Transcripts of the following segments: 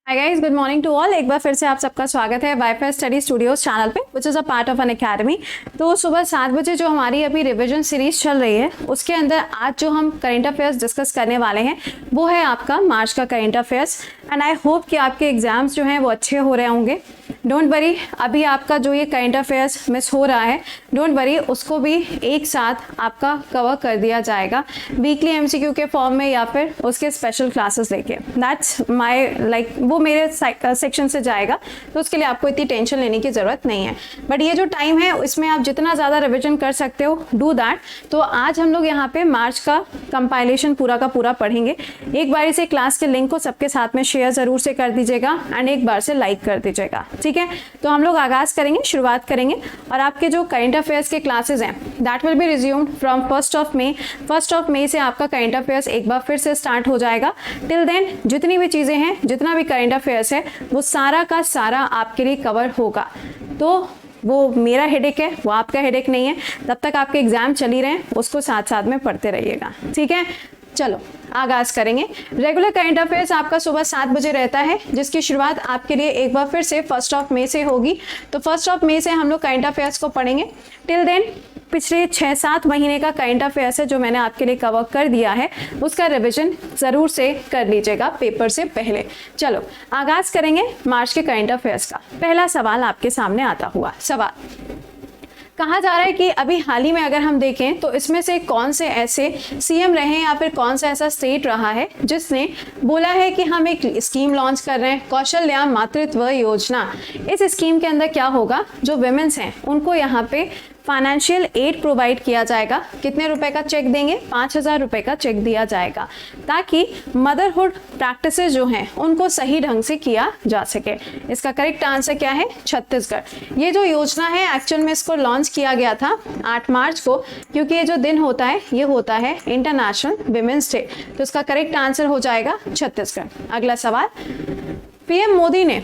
Hi guys, good morning to all. एक बार फिर से आप सबका स्वागत है वाईफाई स्टडी स्टूडियोज चैनल पे, which is a part of N academy. तो सुबह 7 बजे जो हमारी अभी रिवीजन सीरीज चल रही है, उसके अंदर आज जो हम करेंट अफेयर्स डिस्कस करने वाले हैं वो है आपका मार्च का current affairs. And I hope कि आपके एग्जाम्स जो हैं वो अच्छे हो रहे होंगे। डोंट वरी, अभी आपका जो ये करेंट अफेयर्स मिस हो रहा है, डोंट वरी, उसको भी एक साथ आपका कवर कर दिया जाएगा वीकली एमसीक्यू के फॉर्म में या फिर उसके स्पेशल क्लासेस लेके। दैट्स माय लाइक, वो मेरे सेक्शन से जाएगा, तो उसके लिए आपको इतनी टेंशन लेने की ज़रूरत नहीं है। बट ये जो टाइम है इसमें आप जितना ज़्यादा रिविजन कर सकते हो, डू दैट। तो आज हम लोग यहाँ पे मार्च का कंपाइलेशन पूरा का पूरा पढ़ेंगे। एक बारी से क्लास के लिंक को सबके साथ में शेयर ज़रूर से कर दीजिएगा एंड एक बार से लाइक कर दीजिएगा, ठीक है। तो हम लोग आगाज़ करेंगे, शुरुआत करेंगे। और आपके जो करेंट अफेयर्स के क्लासेज हैं that will be resumed from 1 मई। 1 मई से आपका करेंट अफेयर्स एक बार फिर से स्टार्ट हो जाएगा। टिल देन जितनी भी चीज़ें हैं, जितना भी करेंट अफेयर्स है, वो सारा का सारा आपके लिए कवर होगा। तो वो मेरा हेडेक है, वो आपका हेडेक नहीं है। तब तक आपके एग्जाम चल ही रहे हैं, उसको साथ साथ में पढ़ते रहिएगा, ठीक है। चलो आगाज करेंगे। रेगुलर करंट अफेयर्स आपका सुबह 7 बजे रहता है, जिसकी शुरुआत आपके लिए एक बार फिर से 1 मई से होगी। तो 1 मई से हम लोग करंट अफेयर्स को पढ़ेंगे। टिल देन पिछले 6-7 महीने का करंट अफेयर्स है जो मैंने आपके लिए कवर कर दिया है, उसका रिवीजन ज़रूर से कर लीजिएगा पेपर से पहले। चलो आगाज करेंगे मार्च के करंट अफेयर्स का। पहला सवाल आपके सामने आता हुआ सवाल कहा जा रहा है कि अभी हाल ही में अगर हम देखें तो इसमें से कौन से ऐसे सीएम रहे या फिर कौन सा ऐसा स्टेट रहा है जिसने बोला है कि हम एक स्कीम लॉन्च कर रहे हैं, कौशल्या मातृत्व योजना। इस स्कीम के अंदर क्या होगा, जो विमेंस हैं उनको यहाँ पे फाइनेंशियल एड प्रोवाइड किया जाएगा। कितने रुपए का चेक देंगे? 5,000 रुपए का चेक दिया जाएगा, ताकि मदरहुड प्रैक्टिसेस जो हैं उनको सही ढंग से किया जा सके। इसका करेक्ट आंसर क्या है? छत्तीसगढ़। ये जो योजना है एक्चुअल में इसको लॉन्च किया गया था 8 मार्च को, क्योंकि ये जो दिन होता है ये होता है इंटरनेशनल विमेंस डे। तो इसका करेक्ट आंसर हो जाएगा छत्तीसगढ़। अगला सवाल, पीएम मोदी ने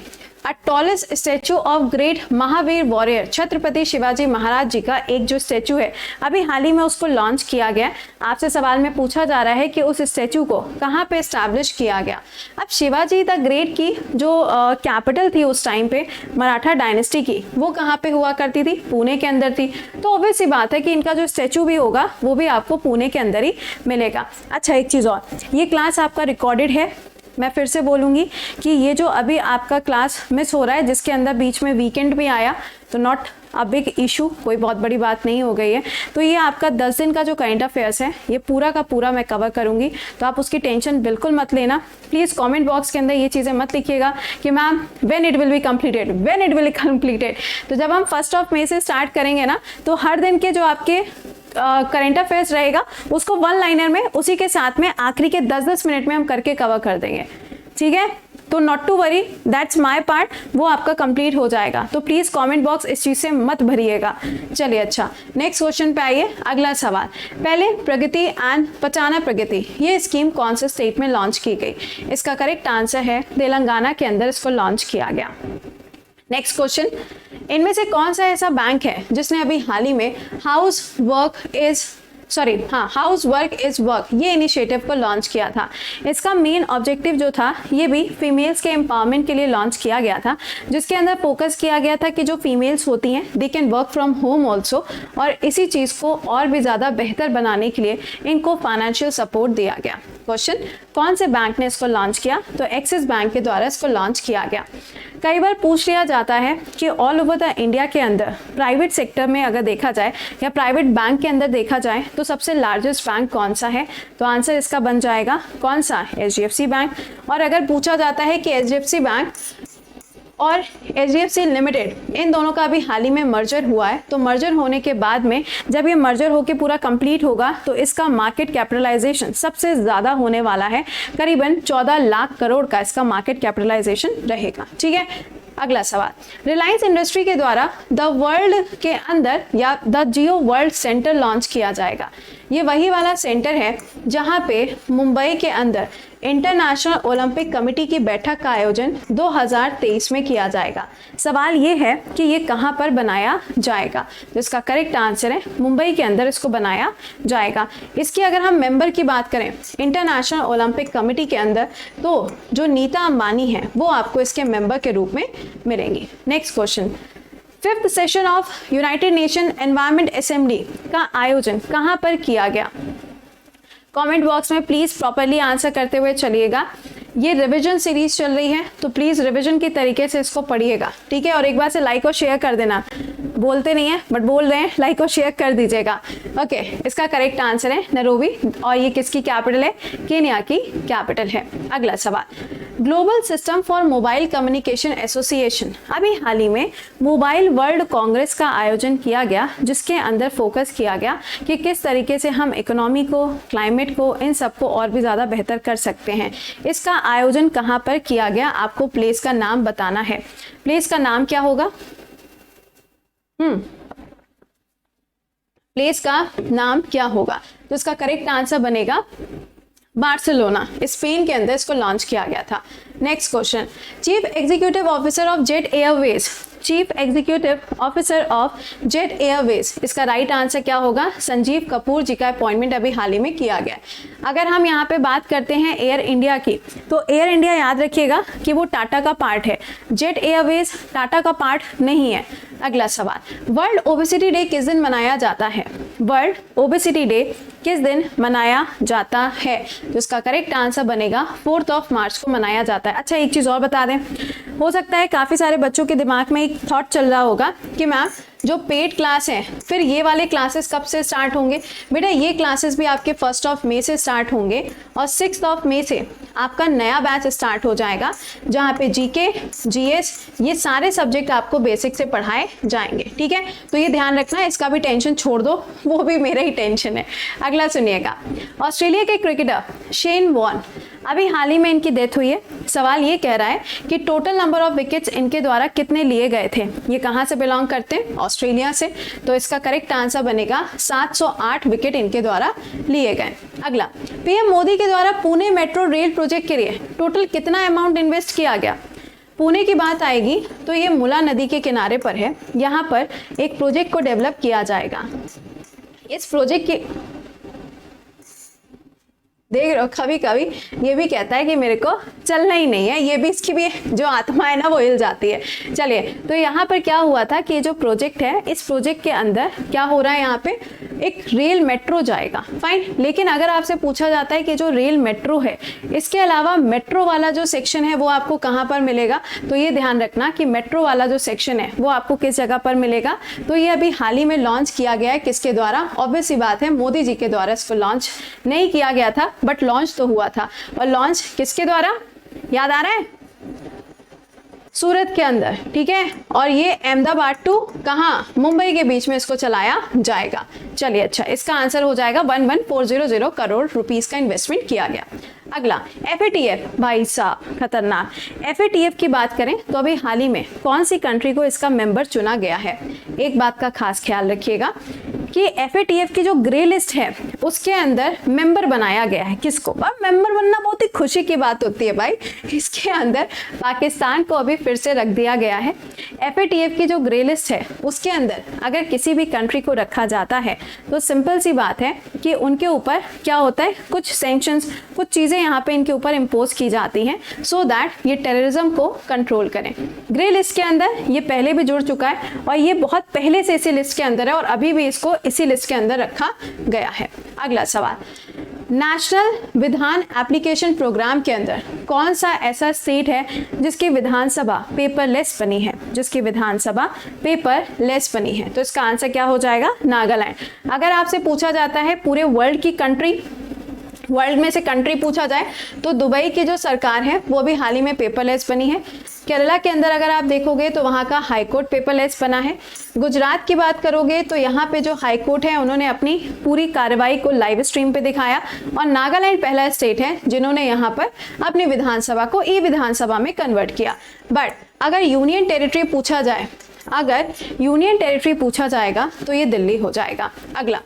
टॉलेस्ट स्टैचू ऑफ ग्रेट महावीर वॉरियर छत्रपति शिवाजी महाराज जी का एक जो स्टैचू है अभी हाल ही में उसको लॉन्च किया गया। आपसे सवाल में पूछा जा रहा है कि उस स्टैचू को कहाँ पे एस्टैब्लिश किया गया। अब शिवाजी द ग्रेट की जो कैपिटल थी उस टाइम पे मराठा डायनेस्टी की, वो कहाँ पे हुआ करती थी? पुणे के अंदर थी। तो ऑब्वियस सी बात है कि इनका जो स्टैचू भी होगा वो भी आपको पुणे के अंदर ही मिलेगा। अच्छा, एक चीज़ और, ये क्लास आपका रिकॉर्डेड है। मैं फिर से बोलूँगी कि ये जो अभी आपका क्लास मिस हो रहा है, जिसके अंदर बीच में वीकेंड भी आया, तो नॉट अ बिग इशू, कोई बहुत बड़ी बात नहीं हो गई है। तो ये आपका 10 दिन का जो करंट अफेयर्स है ये पूरा का पूरा मैं कवर करूँगी, तो आप उसकी टेंशन बिल्कुल मत लेना। प्लीज़ कमेंट बॉक्स के अंदर ये चीज़ें मत लिखिएगा कि ma'am when it will be completed, when it will be completed. तो जब हम 1 मई से स्टार्ट करेंगे ना, तो हर दिन के जो आपके करंट अफेयर्स रहेगा उसको 1 लाइनर में उसी के साथ में आखिरी के 10-10 मिनट में हम करके कवर कर देंगे, ठीक है। तो not to worry, that's my part, वो आपका कंप्लीट हो जाएगा। तो प्लीज़ कमेंट बॉक्स इस चीज़ से मत भरिएगा। चलिए, अच्छा नेक्स्ट क्वेश्चन पे आइए। अगला सवाल, पहले प्रगति एंड पचाना प्रगति, ये स्कीम कौन से स्टेट में लॉन्च की गई? इसका करेक्ट आंसर है तेलंगाना के अंदर इसको लॉन्च किया गया। नेक्स्ट क्वेश्चन, इनमें से कौन सा ऐसा बैंक है जिसने अभी हाल ही में हाउस वर्क इज वर्क ये इनिशिएटिव को लॉन्च किया था? इसका मेन ऑब्जेक्टिव जो था ये भी फीमेल्स के एम्पावरमेंट के लिए लॉन्च किया गया था, जिसके अंदर फोकस किया गया था कि जो फीमेल्स होती हैं they can work from home also, और इसी चीज़ को और भी ज़्यादा बेहतर बनाने के लिए इनको फाइनेंशियल सपोर्ट दिया गया। क्वेश्चन, कौन से बैंक ने इसको लॉन्च किया? तो एक्सिस बैंक के द्वारा इसको लॉन्च किया गया। कई बार पूछ लिया जाता है कि ऑल ओवर द इंडिया के अंदर प्राइवेट सेक्टर में अगर देखा जाए या प्राइवेट बैंक के अंदर देखा जाए तो सबसे लार्जेस्ट बैंक कौन सा है? तो आंसर इसका बन जाएगा कौन सा? HDFC bank. और अगर पूछा जाता है कि HDFC बैंक और HDFC लिमिटेड इन दोनों का भी हाल ही में मर्जर हुआ है, तो मर्जर होने के बाद में जब ये मर्जर होके पूरा कंप्लीट होगा तो इसका मार्केट कैपिटलाइजेशन सबसे ज़्यादा होने वाला है, करीबन 14 लाख करोड़ का इसका मार्केट कैपिटलाइजेशन रहेगा, ठीक है। अगला सवाल, रिलायंस इंडस्ट्री के द्वारा द वर्ल्ड के अंदर या the Jio world centre launch किया जाएगा। ये वही वाला सेंटर है जहाँ पे मुंबई के अंदर इंटरनेशनल ओलंपिक कमेटी की बैठक का आयोजन 2023 में किया जाएगा? सवाल ये है कि ये कहाँ पर बनाया जाएगा। तो इसका करेक्ट आंसर है मुंबई के अंदर इसको बनाया जाएगा। इसकी अगर हम मेंबर की बात करें इंटरनेशनल ओलंपिक कमेटी के अंदर, तो जो नीता अंबानी है वो आपको इसके मेंबर के रूप में मिलेंगी। Next question, 5th session of United nation environment assembly का आयोजन कहाँ पर किया गया? कमेंट बॉक्स में प्लीज प्रॉपरली आंसर करते हुए चलिएगा। ये रिवीजन सीरीज चल रही है तो प्लीज रिवीजन की तरीके से इसको पढ़िएगा, ठीक है। और एक बार से लाइक और शेयर कर देना, बोलते नहीं है बट बोल रहे हैं, लाइक और शेयर कर दीजिएगा। ओके, इसका करेक्ट आंसर है नैरोबी, और ये किसकी कैपिटल है? केन्या की कैपिटल है। अगला सवाल, global system for mobile communication association, अभी हाल ही में मोबाइल वर्ल्ड कांग्रेस का आयोजन किया गया, जिसके अंदर फोकस किया गया कि किस तरीके से हम इकोनॉमी को, क्लाइमेट को, इन सबको और भी ज़्यादा बेहतर कर सकते हैं। इसका आयोजन कहाँ पर किया गया? आपको प्लेस का नाम बताना है। प्लेस का नाम क्या होगा? प्लेस का नाम क्या होगा? तो इसका करेक्ट आंसर बनेगा बार्सिलोना, स्पेन के अंदर इसको लॉन्च किया गया था। Next question, chief executive officer of jet Airways, chief executive officer of jet Airways, इसका राइट आंसर क्या होगा? संजीव कपूर जी का अपॉइंटमेंट अभी हाल ही में किया गया। अगर हम यहाँ पे बात करते हैं एयर इंडिया की, तो एयर इंडिया याद रखिएगा कि वो टाटा का पार्ट है, जेट एयरवेज टाटा का पार्ट नहीं है। अगला सवाल, वर्ल्ड ओबेसिटी डे किस दिन मनाया जाता है? वर्ल्ड ओबेसिटी डे किस दिन मनाया जाता है? तो इसका करेक्ट आंसर बनेगा 4 मार्च को मनाया जाता है। अच्छा, एक चीज़ और बता दें, हो सकता है काफ़ी सारे बच्चों के दिमाग में एक थॉट चल रहा होगा कि मैम जो पेड क्लास है फिर ये वाले क्लासेस कब से स्टार्ट होंगे? बेटा ये क्लासेस भी आपके 1 मई से स्टार्ट होंगे और 6 मई से आपका नया बैच स्टार्ट हो जाएगा, जहाँ पे जीके, जीएस, ये सारे सब्जेक्ट आपको बेसिक से पढ़ाए जाएंगे, ठीक है। तो ये ध्यान रखना, इसका भी टेंशन छोड़ दो, वो भी मेरा ही टेंशन है। अगला सुनिएगा, ऑस्ट्रेलिया के क्रिकेटर शेन वॉर्न, अभी हाल ही में इनकी डेथ हुई है। सवाल ये कह रहा है कि टोटल नंबर ऑफ विकेट्स इनके द्वारा कितने लिए गए थे? ये कहाँ से बिलोंग करते हैं? ऑस्ट्रेलिया से। तो इसका करेक्ट आंसर बनेगा 708 विकेट इनके द्वारा लिए गए। अगला, पीएम मोदी के द्वारा पुणे मेट्रो रेल प्रोजेक्ट के लिए टोटल कितना अमाउंट इन्वेस्ट किया गया? पुणे की बात आएगी तो ये मुला नदी के किनारे पर है, यहाँ पर एक प्रोजेक्ट को डेवलप किया जाएगा। इस प्रोजेक्ट के देख रहे हो, कभी कभी ये भी कहता है कि मेरे को चलना ही नहीं है, ये भी इसकी भी जो आत्मा है ना वो हिल जाती है। चलिए, तो यहाँ पर क्या हुआ था कि जो प्रोजेक्ट है, इस प्रोजेक्ट के अंदर क्या हो रहा है, यहाँ पे एक रेल मेट्रो जाएगा, फाइन। लेकिन अगर आपसे पूछा जाता है कि जो रेल मेट्रो है, इसके अलावा मेट्रो वाला जो सेक्शन है वो आपको कहाँ पर मिलेगा? तो ये ध्यान रखना कि मेट्रो वाला जो सेक्शन है वो आपको किस जगह पर मिलेगा। तो ये अभी हाल ही में लॉन्च किया गया है, किसके द्वारा? ऑब्वियस सी बात है, मोदी जी के द्वारा इसको लॉन्च नहीं किया गया था, बट लॉन्च तो हुआ था। और लॉन्च किसके द्वारा, याद आ रहा है? सूरत के अंदर, ठीक है। और ये अहमदाबाद टू कहाँ, मुंबई के बीच में इसको चलाया जाएगा। चलिए, अच्छा, इसका आंसर हो जाएगा 11,400 करोड़ रुपीस का इन्वेस्टमेंट किया गया। अगला, FATF, भाई साहब खतरनाक। FATF की बात करें तो अभी हाल ही में कौन सी कंट्री को इसका मेंबर चुना गया है? एक बात का खास ख्याल रखिएगा कि FATF की जो ग्रे लिस्ट है उसके अंदर मेंबर बनाया गया है। किसको? अब मेंबर बनना बहुत ही खुशी की बात होती है भाई। इसके अंदर पाकिस्तान को अभी फिर से रख दिया गया है। FATF की जो ग्रे लिस्ट है उसके अंदर अगर किसी भी कंट्री को रखा जाता है तो सिंपल सी बात है कि उनके ऊपर क्या होता है, कुछ सैंक्शंस, कुछ चीज़ें यहाँ पे इनके ऊपर इम्पोज की जाती हैं सो दैट ये टेररिज्म को कंट्रोल करें। ग्रे लिस्ट के अंदर ये पहले भी जुड़ चुका है और ये बहुत पहले से इसी लिस्ट के अंदर है और अभी भी इसको इसी लिस्ट के अंदर रखा गया है। अगला सवाल, नेशनल विधान एप्लीकेशन प्रोग्राम के अंदर कौन सा ऐसा स्टेट है जिसकी विधानसभा पेपरलेस बनी है? जिसकी विधानसभा पेपरलेस बनी है, तो इसका आंसर क्या हो जाएगा? नागालैंड। अगर आपसे पूछा जाता है पूरे वर्ल्ड की कंट्री, वर्ल्ड में से कंट्री पूछा जाए तो दुबई की जो सरकार है वो भी हाल ही में पेपरलेस बनी है। केरला के अंदर अगर आप देखोगे तो वहाँ का हाई कोर्ट पेपरलेस बना है। गुजरात की बात करोगे तो यहाँ पे जो हाई कोर्ट है उन्होंने अपनी पूरी कार्रवाई को लाइव स्ट्रीम पे दिखाया और नागालैंड पहला स्टेट है जिन्होंने यहाँ पर अपनी विधानसभा को ई विधानसभा में कन्वर्ट किया। बट अगर यूनियन टेरिटरी पूछा जाए, अगर यूनियन टेरिटरी पूछा जाएगा तो ये दिल्ली हो जाएगा। अगला,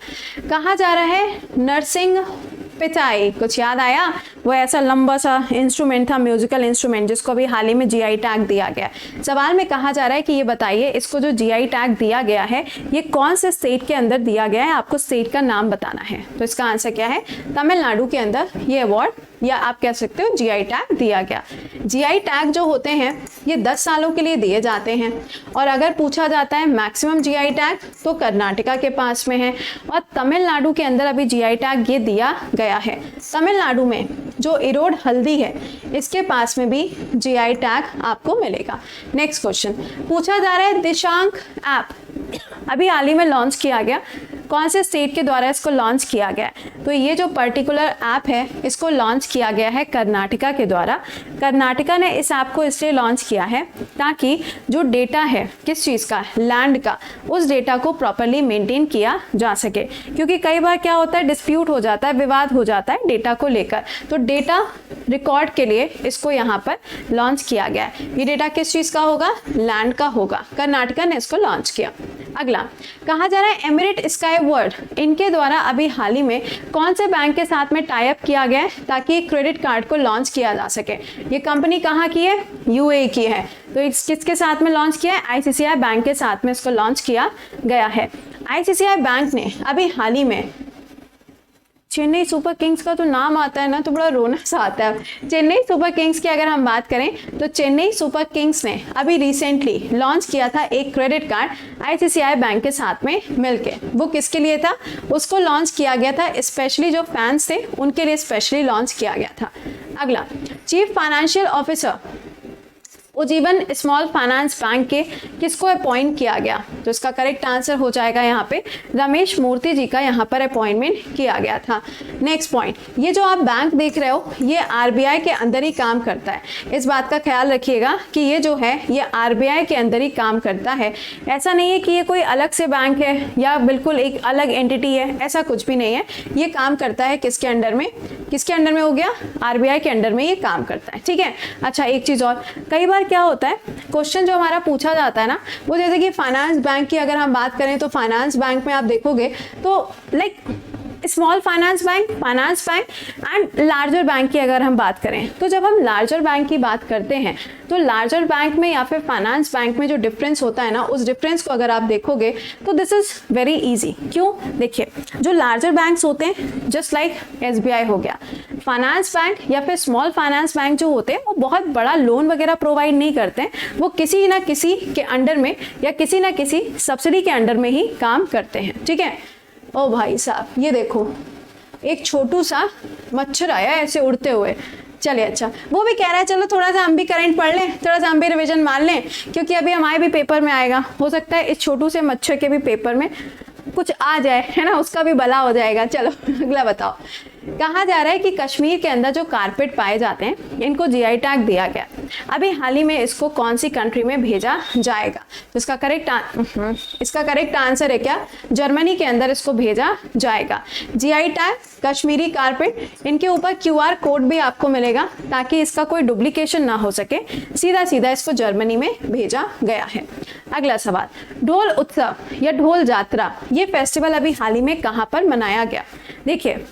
कहा जा रहा है नरसिंह पिटाई। कुछ याद आया? वो ऐसा लंबा सा इंस्ट्रूमेंट था, म्यूजिकल इंस्ट्रूमेंट, जिसको अभी हाल ही में जीआई टैग दिया गया। सवाल में कहा जा रहा है कि ये बताइए इसको जो जीआई टैग दिया गया है ये कौन से स्टेट के अंदर दिया गया है, आपको स्टेट का नाम बताना है। तो इसका आंसर क्या है? तमिलनाडु के अंदर ये अवार्ड या आप कह सकते हो जीआई टैग दिया गया। जीआई टैग जो होते हैं ये 10 सालों के लिए दिए जाते हैं, और अगर पूछा जाता है मैक्सिमम जीआई टैग तो कर्नाटका के पास में है, और तमिलनाडु के अंदर अभी जीआई टैग ये दिया गया है। तमिलनाडु में जो इरोड हल्दी है इसके पास में भी जीआई टैग आपको मिलेगा। नेक्स्ट क्वेश्चन पूछा जा रहा है दिशांक ऐप अभी हाल ही में लॉन्च किया गया, कौन से स्टेट के द्वारा इसको लॉन्च किया गया है? तो ये जो पर्टिकुलर ऐप है इसको लॉन्च किया गया है कर्नाटका के द्वारा। कर्नाटका ने इस ऐप को इसलिए लॉन्च किया है ताकि जो डेटा है किस चीज़ का, लैंड का, उस डेटा को प्रॉपरली मेंटेन किया जा सके, क्योंकि कई बार क्या होता है डिस्प्यूट हो जाता है, विवाद हो जाता है डेटा को लेकर। तो डेटा रिकॉर्ड के लिए इसको यहाँ पर लॉन्च किया गया है। ये डेटा किस चीज़ का होगा? लैंड का होगा। कर्नाटका ने इसको लॉन्च किया। अगला कहा जा रहा है एमिरेट स्काई वर्ल्ड, इनके द्वारा अभी हाल ही में कौन से बैंक के साथ में टाई अप किया गया है ताकि क्रेडिट कार्ड को लॉन्च किया जा सके? ये कंपनी कहाँ की है? यूएई की है। तो इस किसके साथ में लॉन्च किया है? आईसीआईसीआई बैंक के साथ में इसको लॉन्च किया गया है। आईसीआईसीआई बैंक ने अभी हाल ही में चेन्नई सुपर किंग्स का तो नाम आता है ना तो बड़ा रोना सा आता है। चेन्नई सुपर किंग्स की अगर हम बात करें तो चेन्नई सुपर किंग्स ने अभी रिसेंटली लॉन्च किया था एक क्रेडिट कार्ड आईसीआईसीआई बैंक के साथ में मिलके। वो किसके लिए था? उसको लॉन्च किया गया था स्पेशली जो फैंस थे उनके लिए स्पेशली लॉन्च किया गया था। अगला chief financial officer Ujjivan small finance bank के किसको अपॉइंट किया गया? तो इसका करेक्ट आंसर हो जाएगा यहाँ पे रमेश मूर्ति जी का यहाँ पर अपॉइंटमेंट किया गया था। नेक्स्ट पॉइंट, ये जो आप बैंक देख रहे हो ये आरबीआई के अंदर ही काम करता है। इस बात का ख्याल रखिएगा कि ये जो है ये आरबीआई के अंदर ही काम करता है। ऐसा नहीं है कि ये कोई अलग से बैंक है या बिल्कुल एक अलग एंटिटी है, ऐसा कुछ भी नहीं है। ये काम करता है किसके अंडर में? किसके अंडर में हो गया? आरबीआई के अंडर में ये काम करता है। ठीक है। अच्छा एक चीज़ और, कई बार क्या होता है क्वेश्चन जो हमारा पूछा जाता है ना वो जैसे कि फाइनेंस बैंक की अगर हम बात करें तो फाइनेंस बैंक में आप देखोगे तो like small finance bank and larger bank की अगर हम बात करें तो जब हम लार्जर बैंक की बात करते हैं तो लार्जर बैंक में या फिर फाइनेंस बैंक में जो डिफरेंस होता है ना उस डिफरेंस को अगर आप देखोगे तो दिस इज वेरी इजी। क्यों? देखिए जो लार्जर बैंक्स होते हैं जस्ट लाइक एसबीआई हो गया, फाइनेंस बैंक या फिर स्मॉल फाइनेंस बैंक जो होते हैं वो बहुत बड़ा लोन वगैरह प्रोवाइड नहीं करते हैं, वो किसी ना किसी के अंडर में या किसी ना किसी सब्सिडी के अंडर में ही काम करते हैं। ठीक है। ओ भाई साहब ये देखो एक छोटू सा मच्छर आया ऐसे उड़ते हुए। चलिए अच्छा, वो भी कह रहा है चलो थोड़ा सा हम भी करंट पढ़ लें, थोड़ा सा हम भी रिवीजन मार लें, क्योंकि अभी हमारे भी पेपर में आएगा, हो सकता है इस छोटू से मच्छर के भी पेपर में कुछ आ जाए, है ना, उसका भी भला हो जाएगा। चलो अगला बताओ। कहा जा रहा है कि कश्मीर के अंदर जो कारपेट पाए जाते हैं इनको जीआई टैग दिया गया, अभी हाल ही में इसको कौन सी कंट्री में भेजा जाएगा? तो इसका करेक्ट आंसर है क्या? जर्मनी के अंदर इसको भेजा जाएगा। जीआई टैग कश्मीरी कारपेट, इनके ऊपर क्यूआर कोड भी आपको मिलेगा ताकि इसका कोई डुप्लीकेशन ना हो सके, सीधा सीधा इसको जर्मनी में भेजा गया है। अगला सवाल, ढोल उत्सव या ढोल यात्रा ये फेस्टिवल अभी हाल ही में कहाँ पर मनाया गया? देखिए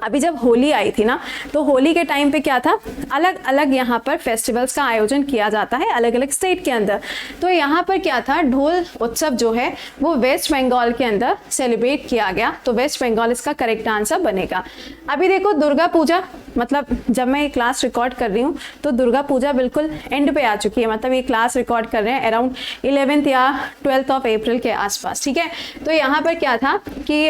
अभी जब होली आई थी ना तो होली के टाइम पे क्या था, अलग अलग यहाँ पर फेस्टिवल्स का आयोजन किया जाता है अलग अलग स्टेट के अंदर। तो यहाँ पर क्या था, ढोल उत्सव जो है वो वेस्ट बंगाल के अंदर सेलिब्रेट किया गया, तो वेस्ट बंगाल इसका करेक्ट आंसर बनेगा। अभी देखो दुर्गा पूजा, मतलब जब मैं ये क्लास रिकॉर्ड कर रही हूँ तो दुर्गा पूजा बिल्कुल एंड पे आ चुकी है, मतलब ये क्लास रिकॉर्ड कर रहे हैं अराउंड 11th या 12th ऑफ अप्रैल के आसपास। ठीक है। तो यहाँ पर क्या था कि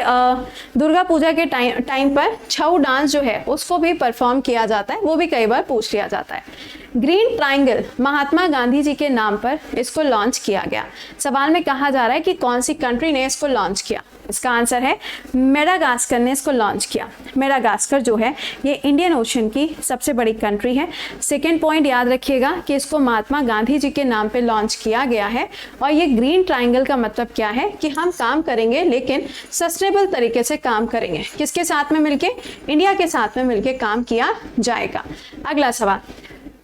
दुर्गा पूजा के टाइम पर छऊ डांस जो है उसको भी परफॉर्म किया जाता है, वो भी कई बार पूछ लिया जाता है। ग्रीन ट्रायंगल महात्मा गांधी जी के नाम पर इसको लॉन्च किया गया। सवाल में कहा जा रहा है कि कौन सी कंट्री ने इसको लॉन्च किया? इसका आंसर है मेडागास्कर ने इसको लॉन्च किया। मेडागास्कर जो है ये इंडियन ओशन की सबसे बड़ी कंट्री है। सेकेंड पॉइंट याद रखिएगा कि इसको महात्मा गांधी जी के नाम पे लॉन्च किया गया है। और ये ग्रीन ट्रायंगल का मतलब क्या है कि हम काम करेंगे लेकिन सस्टेनेबल तरीके से काम करेंगे। किसके साथ में मिलके? इंडिया के साथ में मिलके काम किया जाएगा। अगला सवाल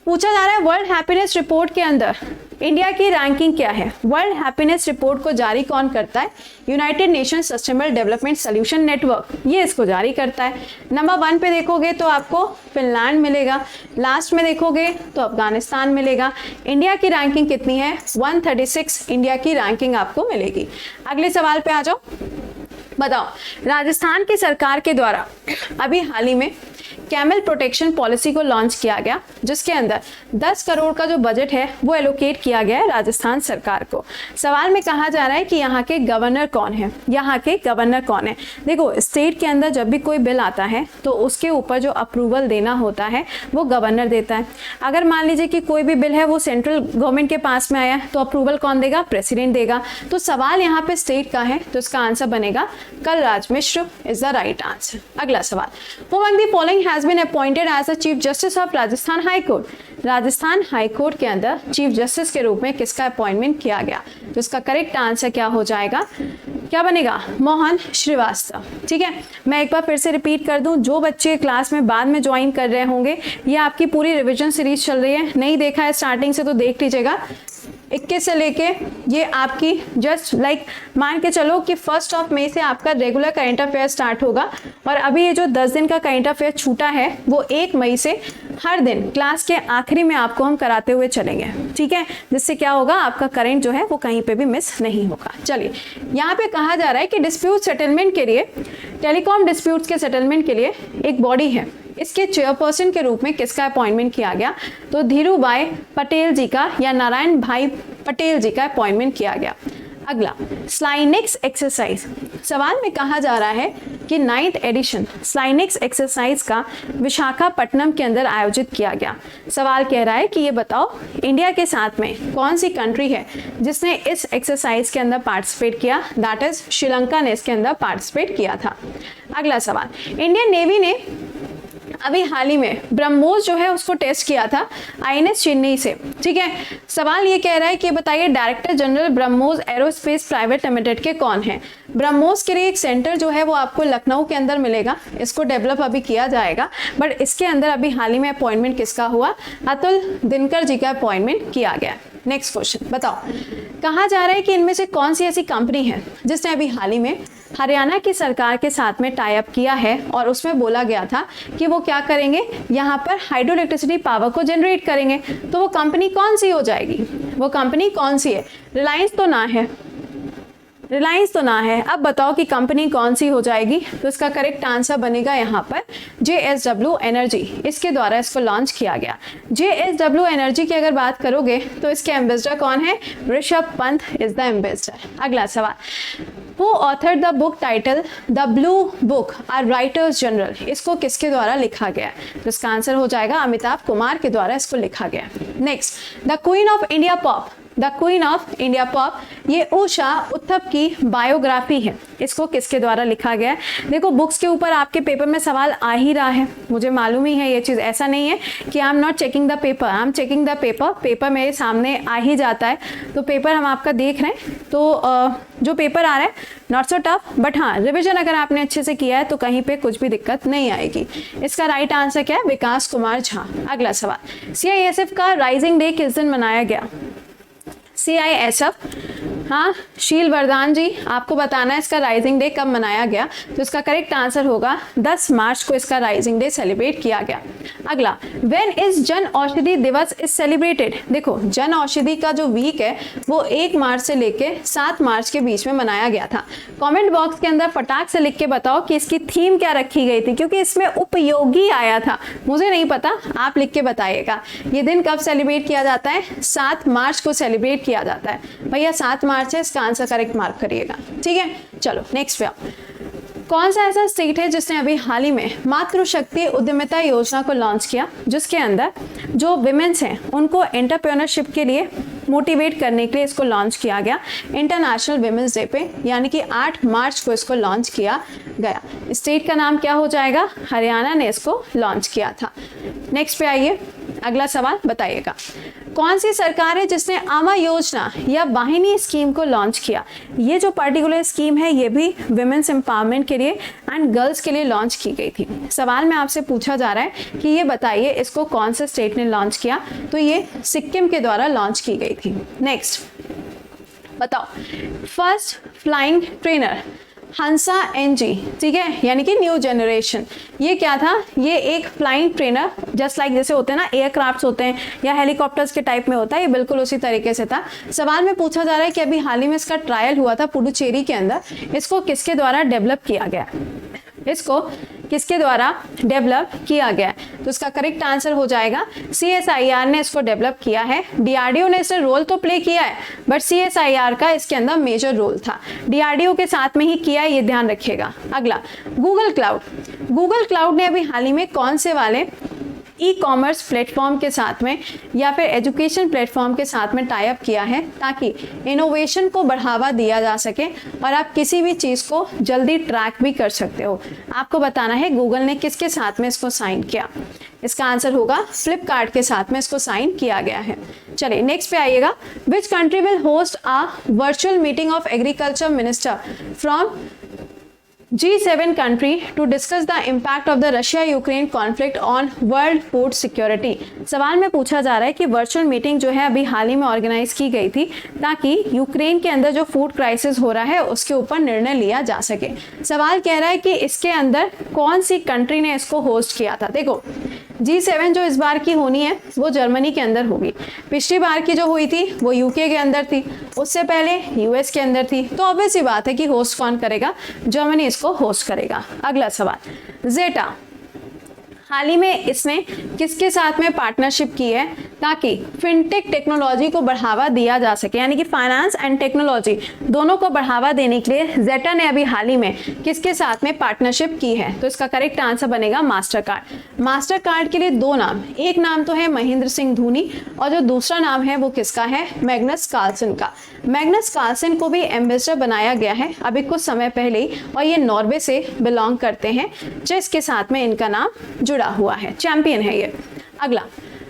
पूछा जा रहा है वर्ल्ड हैप्पीनेस रिपोर्ट के अंदर इंडिया की रैंकिंग क्या है? वर्ल्ड हैप्पीनेस रिपोर्ट को जारी कौन करता है? United nation sustainable development solution network, ये इसको जारी करता है। नंबर 1 पे देखोगे तो आपको फिनलैंड मिलेगा, लास्ट में देखोगे तो अफगानिस्तान मिलेगा। इंडिया की रैंकिंग कितनी है? 136 इंडिया की रैंकिंग आपको मिलेगी। अगले सवाल पे आ जाओ, बताओ राजस्थान की सरकार के द्वारा अभी हाल ही में कैमल प्रोटेक्शन पॉलिसी को लॉन्च किया गया, जिसके अंदर 10 करोड़ का जो बजट है वो एलोकेट किया गया है राजस्थान सरकार को। सवाल में कहा जा रहा है कि यहाँ के गवर्नर कौन है? यहाँ के गवर्नर कौन है? देखो, स्टेट के अंदर जब भी कोई बिल आता है तो उसके ऊपर जो अप्रूवल देना होता है वो गवर्नर देता है। अगर मान लीजिए कि कोई भी बिल है वो सेंट्रल गवर्नमेंट के पास में आया तो अप्रूवल कौन देगा? प्रेसिडेंट देगा। तो सवाल यहाँ पे स्टेट का है तो इसका आंसर बनेगा Kalraj Mishra is the right answer. अगला सवाल, who among the following has been appointed as the chief justice of Rajasthan high court? Rajasthan high court के अंदर चीफ जस्टिस के रूप में किसका अपॉइंटमेंट किया गया? तो इसका करेक्ट आंसर क्या हो जाएगा? क्या बनेगा? मोहन श्रीवास्तव। ठीक है, मैं एक बार फिर से रिपीट कर दूं, जो बच्चे क्लास में बाद में ज्वाइन कर रहे होंगे, ये आपकी पूरी रिवीजन सीरीज चल रही है, नहीं देखा है स्टार्टिंग से तो देख लीजिएगा। 21 से लेके ये आपकी जस्ट लाइक मान के चलो कि 1 मई से आपका रेगुलर करंट अफेयर स्टार्ट होगा, और अभी ये जो 10 दिन का करंट अफेयर छूटा है वो 1 मई से हर दिन क्लास के आखिरी में आपको हम कराते हुए चलेंगे। ठीक है, जिससे क्या होगा, आपका करंट जो है वो कहीं पे भी मिस नहीं होगा। चलिए, यहाँ पे कहा जा रहा है कि डिस्प्यूट सेटलमेंट के लिए, टेलीकॉम डिस्प्यूट्स के सेटलमेंट के लिए एक बॉडी है, इसके चेयरपर्सन के रूप में किसका अपॉइंटमेंट किया गया? तो धीरू भाई पटेल जी का या नारायण भाई पटेल जी का अपॉइंटमेंट किया गया। अगला, स्लाइनिक्स एक्सरसाइज। सवाल में कहा जा रहा है कि 9th एडिशन स्लाइनिक्स एक्सरसाइज का विशाखापट्टनम के अंदर आयोजित किया गया। सवाल कह रहा है कि ये बताओ इंडिया के साथ में कौन सी कंट्री है जिसने इस एक्सरसाइज के अंदर पार्टिसिपेट किया? दैट इज श्रीलंका ने इसके अंदर पार्टिसिपेट किया था। अगला सवाल, इंडियन नेवी ने अभी हाल ही में ब्रह्मोस जो है उसको टेस्ट किया था INS चेन्नई से। ठीक है, सवाल ये कह रहा है कि बताइए director general BrahMos aerospace private limited के कौन है? ब्रह्मोस के लिए एक सेंटर जो है वो आपको लखनऊ के अंदर मिलेगा, इसको डेवलप अभी किया जाएगा, बट इसके अंदर अभी हाल ही में अपॉइंटमेंट किसका हुआ? अतुल दिनकर जी का अपॉइंटमेंट किया गया। नेक्स्ट क्वेश्चन, बताओ कहा जा रहा है कि इनमें से कौन सी ऐसी कंपनी है जिसने अभी हाल ही में हरियाणा की सरकार के साथ में टाई अप किया है, और उसमें बोला गया था कि वो क्या करेंगे, यहाँ पर हाइड्रो इलेक्ट्रिसिटी पावर को जनरेट करेंगे। तो वो कंपनी कौन सी हो जाएगी? वो कंपनी कौन सी है? रिलायंस तो ना है, रिलायंस तो ना है। अब बताओ कि कंपनी कौन सी हो जाएगी? तो इसका करेक्ट आंसर बनेगा यहाँ पर JSW एनर्जी, इसके द्वारा इसको लॉन्च किया गया। JSW एनर्जी की अगर बात करोगे तो इसके एम्बेसडर कौन है? Rishabh Pant is the ambassador. अगला सवाल, who author the book title the blue book or writers journal? इसको किसके द्वारा लिखा गया? तो इसका आंसर हो जाएगा अमिताभ कुमार के द्वारा इसको लिखा गया। Next, the queen of India pop, the queen of India pop, ये उषा उत्थप की बायोग्राफी है, इसको किसके द्वारा लिखा गया है? देखो, बुक्स के ऊपर आपके पेपर में सवाल आ ही रहा है, मुझे मालूम ही है ये चीज़, ऐसा नहीं है कि I am not checking the paper, I am checking the paper. Paper मेरे सामने आ ही जाता है, तो पेपर हम आपका देख रहे हैं, तो जो पेपर आ रहा है नॉट सो टफ, बट हाँ रिविजन अगर आपने अच्छे से किया है तो कहीं पे कुछ भी दिक्कत नहीं आएगी। इसका राइट आंसर क्या है? विकास कुमार झा। अगला सवाल, CISF का राइजिंग डे किस दिन मनाया गया? CISF, हाँ शील वरदान जी, आपको बताना है इसका राइजिंग डे कब मनाया गया। तो इसका करेक्ट आंसर होगा 10 मार्च को इसका राइजिंग डे सेलिब्रेट किया गया। अगला, व्हेन इज जन औषधि दिवस इज सेलिब्रेटेड? देखो, जन औषधि का जो वीक है वो 1 मार्च से लेके 7 मार्च के बीच में मनाया गया था। कमेंट बॉक्स के अंदर फटाक से लिख के बताओ कि इसकी थीम क्या रखी गई थी, क्योंकि इसमें उपयोगी आया था, मुझे नहीं पता, आप लिख के बताइएगा। ये दिन कब सेलिब्रेट किया जाता है? 7 मार्च को सेलिब्रेट किया जाता है भैया, 7 मार्च है, इसका आंसर करेक्ट मार्क करिएगा। ठीक है, चलो नेक्स्ट पे आओ। कौन सा ऐसा स्टेट है जिसने अभी हाल ही में मातृशक्ति उद्यमिता योजना को लॉन्च किया, जिसके अंदर जो विमेन्स हैं उनको एंटरप्रेन्योरशिप के लिए मोटिवेट करने के लिए इसको लॉन्च किया गया इंटरनेशनल विमेंस डे पे, यानी कि 8 मार्च को इसको लॉन्च किया गया। स्टेट का नाम क्या हो जाएगा? हरियाणा ने इसको लॉन्च किया था। नेक्स्ट पे आइए, अगला सवाल बताइएगा। कौन सी सरकार है जिसने आमा योजना या वाहिनी स्कीम को लॉन्च किया? ये जो पर्टिकुलर स्कीम है ये भी विमेंस एम्पावरमेंट के लिए एंड गर्ल्स के लिए लॉन्च की गई थी। सवाल में आपसे पूछा जा रहा है कि ये बताइए इसको कौन से स्टेट ने लॉन्च किया? तो ये सिक्किम के द्वारा लॉन्च की गई थी। नेक्स्ट बताओ, फर्स्ट फ्लाइंग ट्रेनर हंसा एनजी, ठीक है, यानी कि न्यू जनरेशन, ये क्या था? ये एक फ्लाइंग ट्रेनर जस्ट लाइक जैसे होते हैं ना एयरक्राफ्ट्स होते हैं या हेलीकॉप्टर्स के टाइप में होता है, ये बिल्कुल उसी तरीके से था। सवाल में पूछा जा रहा है कि अभी हाल ही में इसका ट्रायल हुआ था पुडुचेरी के अंदर, इसको किसके द्वारा डेवलप किया गया? इसको किसके द्वारा डेवलप किया गया? तो इसका करेक्ट आंसर हो जाएगा CSIR ने इसको डेवलप किया है। DRDO ने इसमें रोल तो प्ले किया है बट CSIR का इसके अंदर मेजर रोल था, DRDO के साथ में ही किया है, ये ध्यान रखिएगा। अगला गूगल क्लाउड। गूगल क्लाउड ने अभी हाल ही में कौन से वाले ई-कॉमर्स प्लेटफॉर्म के साथ में या फिर एजुकेशन प्लेटफॉर्म के साथ में टाई अप किया है ताकि इनोवेशन को बढ़ावा दिया जा सके और आप किसी भी चीज़ को जल्दी ट्रैक भी कर सकते हो? आपको बताना है गूगल ने किसके साथ में इसको साइन किया। इसका आंसर होगा फ्लिपकार्ट के साथ में इसको साइन किया गया है। चलिए नेक्स्ट पे आइएगा, which country will host a virtual meeting of agriculture minister from G7 country to discuss the impact of the Russia-Ukraine conflict on world food security। सवाल में पूछा जा रहा है कि वर्चुअल मीटिंग जो है अभी हाल ही में ऑर्गेनाइज की गई थी ताकि यूक्रेन के अंदर जो फूड क्राइसिस हो रहा है उसके ऊपर निर्णय लिया जा सके। सवाल कह रहा है कि इसके अंदर कौन सी कंट्री ने इसको होस्ट किया था? देखो G7 जो इस बार की होनी है वो जर्मनी के अंदर होगी, पिछली बार की जो हुई थी वो यूके के अंदर थी, उससे पहले यूएस के अंदर थी, तो ऑब्वियस सी बात है कि होस्ट कौन करेगा? जर्मनी इसको होस्ट करेगा। अगला सवाल, जेटा हाल ही में इसने किसके साथ में पार्टनरशिप की है ताकि फिनटेक टेक्नोलॉजी को बढ़ावा दिया जा सके, यानी कि फाइनेंस एंड टेक्नोलॉजी दोनों को बढ़ावा देने के लिए जेटा ने अभी हाल ही में किसके साथ में पार्टनरशिप की है? तो इसका करेक्ट आंसर बनेगा मास्टर कार्ड। मास्टर कार्ड के लिए दो नाम, एक नाम तो है महेंद्र सिंह धोनी और जो दूसरा नाम है वो किसका है? मैग्नस कार्लसन का। मैग्नस कार्लसन को भी एम्बेसडर बनाया गया है अभी कुछ समय पहले ही और ये नॉर्वे से बिलोंग करते हैं, जिसके साथ में इनका नाम जुड़ा हुआ है, चैंपियन है ये। अगला,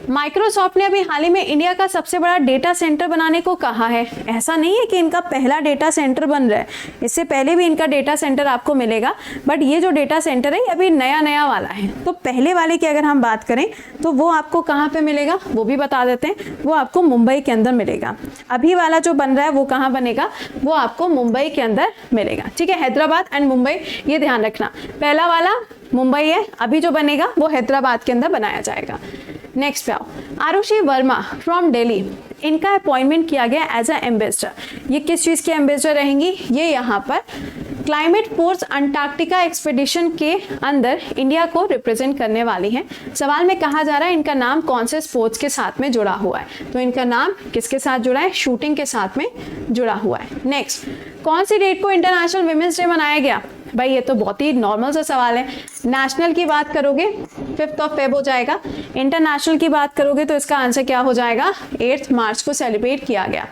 माइक्रोसॉफ्ट ने अभी हाल ही में इंडिया का सबसे बड़ा डेटा सेंटर बनाने को कहा है। ऐसा नहीं है कि इनका पहला डेटा सेंटर बन रहा है, इससे पहले भी इनका डेटा सेंटर आपको मिलेगा, बट ये जो डेटा सेंटर है ये अभी नया वाला है। तो पहले वाले की अगर हम बात करें तो वो आपको कहाँ पे मिलेगा वो भी बता देते हैं, वो आपको मुंबई के अंदर मिलेगा। अभी वाला जो बन रहा है वो कहाँ बनेगा? वो आपको मुंबई के अंदर मिलेगा, ठीक है। हैदराबाद एंड मुंबई ये ध्यान रखना, पहला वाला मुंबई है, अभी जो बनेगा वो हैदराबाद के अंदर बनाया जाएगा। नेक्स्ट पे आओ, आरुषि वर्मा फ्रॉम दिल्ली, इनका अपॉइंटमेंट किया गया एज अ एम्बेसडर। ये किस चीज़ के एम्बेसडर रहेंगी? ये यहाँ पर क्लाइमेट फोर्स अंटार्कटिका एक्सपेडिशन के अंदर इंडिया को रिप्रेजेंट करने वाली हैं। सवाल में कहा जा रहा है इनका नाम कौन से स्पोर्ट्स के साथ में जुड़ा हुआ है? तो इनका नाम किसके साथ जुड़ा है? शूटिंग के साथ में जुड़ा हुआ है। नेक्स्ट, कौन सी डेट को इंटरनेशनल विमेंस डे मनाया गया? भाई ये तो बहुत ही नॉर्मल सा सवाल है। नेशनल की बात करोगे 5 फेब हो जाएगा, इंटरनेशनल की बात करोगे तो इसका आंसर क्या हो जाएगा? 8 मार्च को सेलिब्रेट किया गया।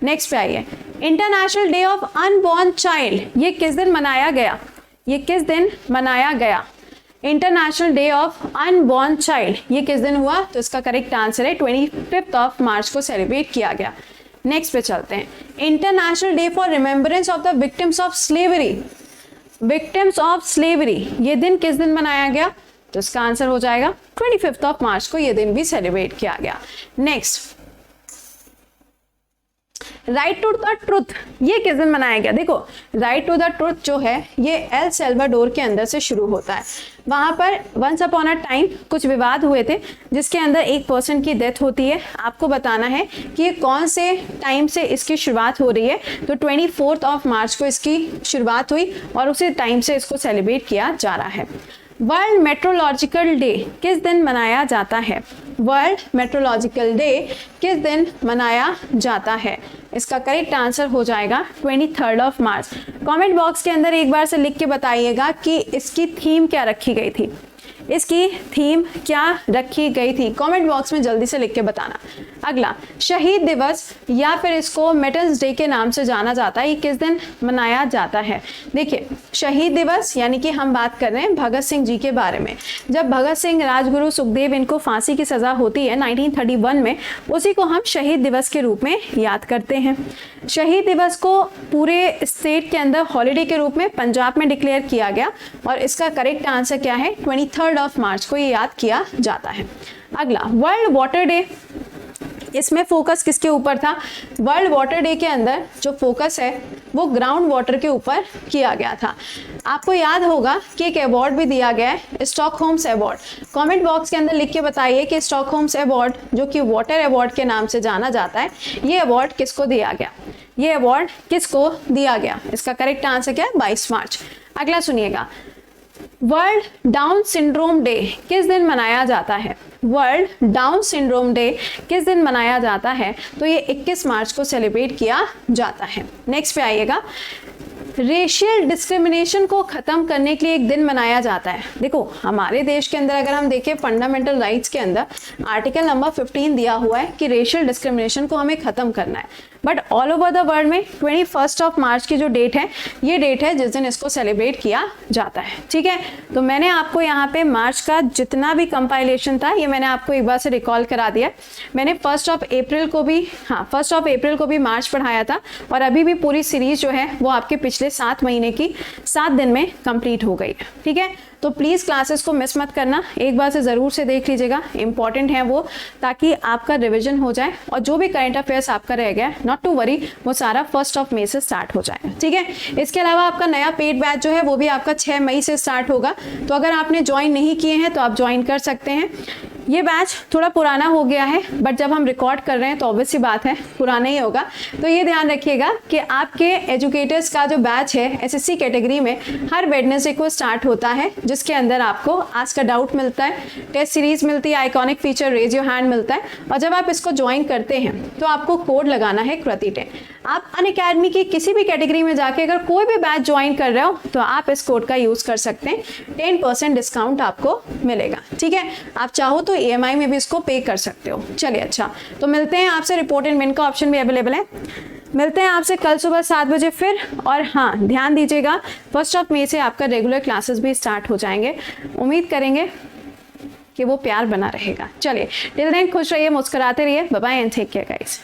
नेक्स्ट पे आइए, international day of unborn child, ये किस दिन मनाया गया? ये किस दिन मनाया गया? International day of unborn child ये किस दिन हुआ? तो इसका करेक्ट आंसर है 25 मार्च को सेलिब्रेट किया गया। नेक्स्ट पे चलते हैं, international day for remembrance of the victims of slavery, victims of slavery ये दिन किस दिन मनाया गया? तो इसका आंसर हो जाएगा 25 मार्च को ये दिन भी सेलिब्रेट किया गया। Next, right to the truth ये किस दिन मनाया गया? देखो राइट टू द ट्रुथ जो है ये एल सेल्वाडोर के अंदर से शुरू होता है। वहाँ पर वंस अपॉन अ टाइम कुछ विवाद हुए थे जिसके अंदर एक पर्सन की डेथ होती है। आपको बताना है कि ये कौन से टाइम से इसकी शुरुआत हो रही है। तो 24 मार्च को इसकी शुरुआत हुई और उसी टाइम से इसको सेलिब्रेट किया जा रहा है। वर्ल्ड मेट्रोलॉजिकल डे किस दिन मनाया जाता है? वर्ल्ड मेट्रोलॉजिकल डे किस दिन मनाया जाता है? इसका करेक्ट आंसर हो जाएगा 23 मार्च। कमेंट बॉक्स के अंदर एक बार से लिख के बताइएगा कि इसकी थीम क्या रखी गई थी, इसकी थीम क्या रखी गई थी? कमेंट बॉक्स में जल्दी से लिख के बताना। अगला शहीद दिवस या फिर इसको मेटल्स डे के नाम से जाना जाता है, ये किस दिन मनाया जाता है? देखिए शहीद दिवस यानी कि हम बात कर रहे हैं भगत सिंह जी के बारे में। जब भगत सिंह, राजगुरु, सुखदेव इनको फांसी की सजा होती है 1931 में, उसी को हम शहीद दिवस के रूप में याद करते हैं। शहीद दिवस को पूरे स्टेट के अंदर हॉलीडे के रूप में पंजाब में डिक्लेयर किया गया और इसका करेक्ट आंसर क्या है? 23 मार्च को ये याद किया जाता है। अगला वर्ल्ड वाटर डे, इसमें फोकस किसके ऊपर था? वर्ल्ड वाटर डे के अंदर जो फोकस है वो ग्राउंड वाटर के ऊपर किया गया था। आपको याद होगा कि एक अवार्ड भी दिया गया है, स्टॉकहोम्स अवार्ड। कमेंट बॉक्स के अंदर लिख के बताइए कि स्टॉकहोम्स अवार्ड जो कि वाटर अवार्ड के नाम से जाना जाता है, ये अवार्ड किसको दिया गया? ये अवार्ड किसको दिया गया? इसका करेक्ट आंसर क्या है? 22 मार्च। अगला सुनिएगा, वर्ल्ड डाउन सिंड्रोम डे किस दिन मनाया जाता है? वर्ल्ड डाउन सिंड्रोम डे किस दिन मनाया जाता है? तो ये 21 मार्च को सेलिब्रेट किया जाता है। नेक्स्ट पे आइएगा, रेशियल डिस्क्रिमिनेशन को ख़त्म करने के लिए एक दिन मनाया जाता है। देखो हमारे देश के अंदर अगर हम देखें फंडामेंटल राइट्स के अंदर आर्टिकल नंबर 15 दिया हुआ है कि रेशियल डिस्क्रिमिनेशन को हमें ख़त्म करना है, but all over the world में 21 मार्च की जो डेट है ये डेट है जिस दिन इसको सेलिब्रेट किया जाता है। ठीक है, तो मैंने आपको यहाँ पे मार्च का जितना भी कंपाइलेशन था ये मैंने आपको एक बार से रिकॉल करा दिया। मैंने 1 अप्रैल को भी मार्च पढ़ाया था और अभी भी पूरी सीरीज जो है वो आपके पिछले 7 महीने की 7 दिन में कंप्लीट हो गई है। ठीक है, तो प्लीज़ क्लासेस को मिस मत करना, एक बार से ज़रूर से देख लीजिएगा, इंपॉर्टेंट है वो, ताकि आपका रिवीजन हो जाए और जो भी करंट अफेयर्स आपका रह गया नॉट टू वरी वो सारा 1 मई से स्टार्ट हो जाएगा। ठीक है, इसके अलावा आपका नया पेड बैच जो है वो भी आपका 6 मई से स्टार्ट होगा, तो अगर आपने ज्वाइन नहीं किए हैं तो आप ज्वाइन कर सकते हैं। ये बैच थोड़ा पुराना हो गया है बट जब हम रिकॉर्ड कर रहे हैं तो ऑब्वियस सी बात है पुराना ही होगा, तो ये ध्यान रखिएगा कि आपके एजुकेटर्स का जो बैच है एसएससी कैटेगरी में हर वेडनेसडे को स्टार्ट होता है, जिसके अंदर आपको आज का डाउट मिलता है, टेस्ट सीरीज मिलती है, iconic feature raise your hand मिलता है, और जब आप इसको ज्वाइन करते हैं तो आपको कोड लगाना है कृति10। आप अनअकैडमी की किसी भी कैटेगरी में जाके अगर कोई भी बैच ज्वाइन कर रहे हो तो आप इस कोड का यूज कर सकते हैं, 10% डिस्काउंट आपको मिलेगा। ठीक है, आप चाहो तो EMI में भी इसको पे कर सकते हो। चलिए अच्छा, तो मिलते हैं आपसे, रिपोर्ट एंड विन का ऑप्शन भी अवेलेबल है। मिलते हैं आपसे कल सुबह 7 बजे फिर, और हाँ ध्यान दीजिएगा 1 मई से आपका रेगुलर क्लासेस भी स्टार्ट हो जाएंगे, उम्मीद करेंगे कि वो प्यार बना रहेगा। चलिए टिल देन खुश रहिए, मुस्कुराते रहिए, bye bye and take care guys.